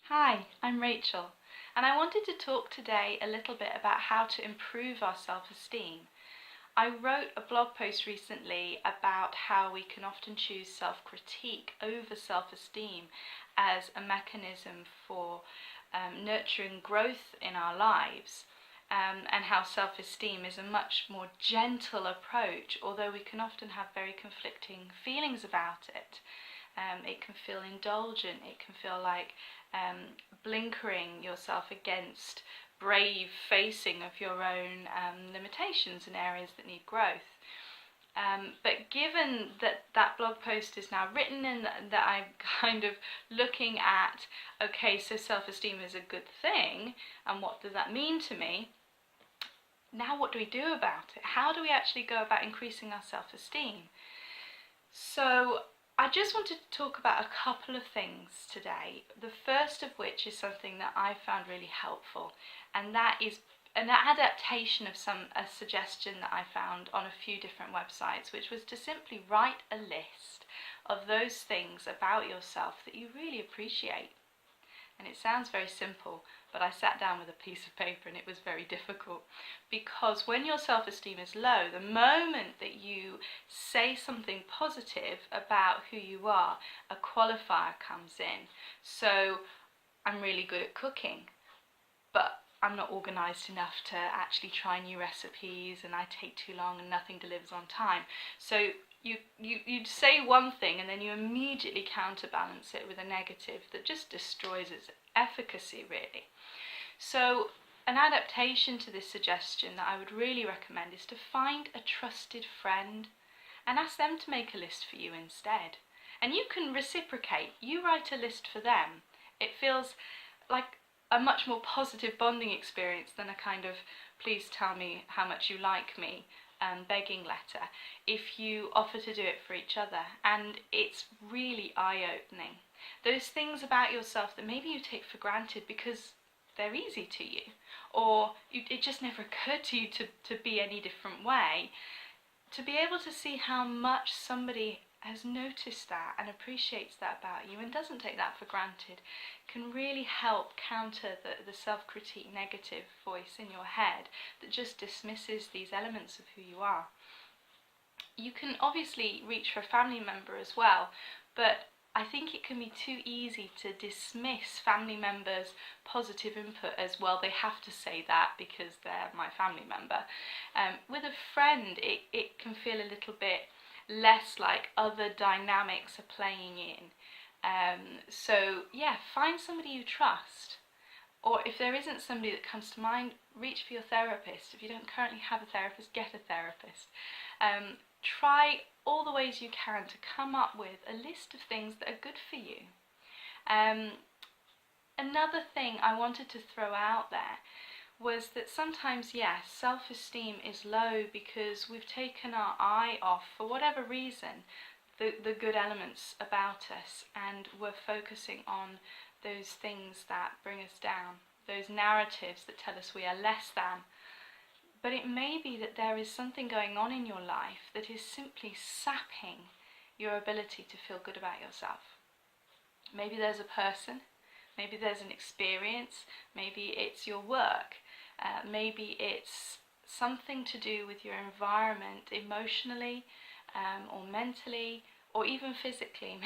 Hi, I'm Rachel, and I wanted to talk today a little bit about how to improve our self-esteem. I wrote a blog post recently about how we can often choose self-critique over self-esteem as a mechanism for nurturing growth in our lives, and how self-esteem is a much more gentle approach, although we can often have very conflicting feelings about it. It can feel indulgent, it can feel like blinkering yourself against brave facing of your own limitations and areas that need growth. But given that that blog post is now written and that I'm kind of looking at, okay, so self-esteem is a good thing, and what does that mean to me? Now what do we do about it? How do we actually go about increasing our self-esteem? So I just wanted to talk about a couple of things today, the first of which is something that I found really helpful, and that is an adaptation of a suggestion that I found on a few different websites, which was to simply write a list of those things about yourself that you really appreciate. And it sounds very simple, but I sat down with a piece of paper and it was very difficult, because when your self-esteem is low, the moment that you say something positive about who you are, a qualifier comes in. So I'm really good at cooking, but I'm not organised enough to actually try new recipes, and I take too long and nothing delivers on time. So you say one thing and then you immediately counterbalance it with a negative that just destroys its efficacy, really. So an adaptation to this suggestion that I would really recommend is to find a trusted friend and ask them to make a list for you instead. And you can reciprocate. You write a list for them. It feels like a much more positive bonding experience than a kind of please tell me how much you like me begging letter, if you offer to do it for each other. And it's really eye-opening. Those things about yourself that maybe you take for granted because they're easy to you, or it just never occurred to you to be any different way, to be able to see how much somebody has noticed that and appreciates that about you and doesn't take that for granted, can really help counter the self-critique negative voice in your head that just dismisses these elements of who you are. You can obviously reach for a family member as well, but I think it can be too easy to dismiss family members' positive input as, well, they have to say that because they're my family member. With a friend, it can feel a little bit less like other dynamics are playing in. So yeah, find somebody you trust. Or if there isn't somebody that comes to mind, reach for your therapist. If you don't currently have a therapist, get a therapist. Try all the ways you can to come up with a list of things that are good for you. Another thing I wanted to throw out there was that sometimes, yes, self-esteem is low because we've taken our eye off, for whatever reason, the good elements about us, and we're focusing on those things that bring us down, those narratives that tell us we are less than. But it may be that there is something going on in your life that is simply sapping your ability to feel good about yourself. Maybe there's a person, maybe there's an experience, maybe it's your work, maybe it's something to do with your environment emotionally, or mentally, or even physically.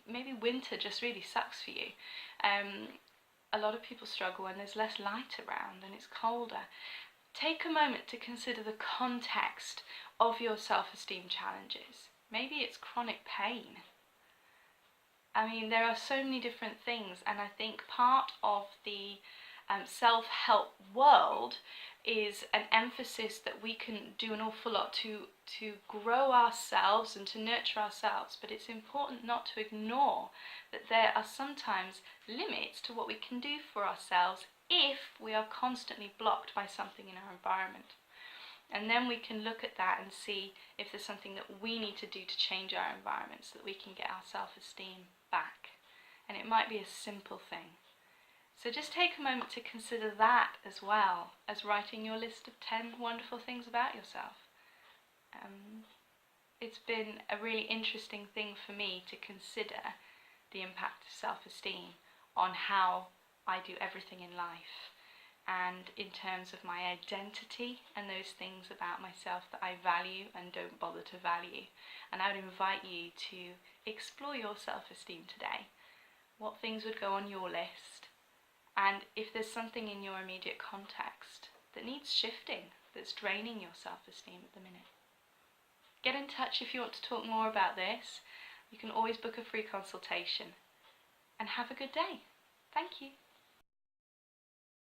Maybe winter just really sucks for you. A lot of people struggle when there's less light around and it's colder. Take a moment to consider the context of your self-esteem challenges. Maybe it's chronic pain. I mean, there are so many different things, and I think part of the self-help world is an emphasis that we can do an awful lot to grow ourselves and to nurture ourselves, but it's important not to ignore that there are sometimes limits to what we can do for ourselves if we are constantly blocked by something in our environment. And then we can look at that and see if there's something that we need to do to change our environment so that we can get our self-esteem back. And it might be a simple thing. So just take a moment to consider that as well as writing your list of 10 wonderful things about yourself. It's been a really interesting thing for me to consider the impact of self-esteem on how I do everything in life. And in terms of my identity and those things about myself that I value and don't bother to value. And I would invite you to explore your self-esteem today. What things would go on your list? And if there's something in your immediate context that needs shifting, that's draining your self-esteem at the minute. Get in touch if you want to talk more about this. You can always book a free consultation. And have a good day. Thank you.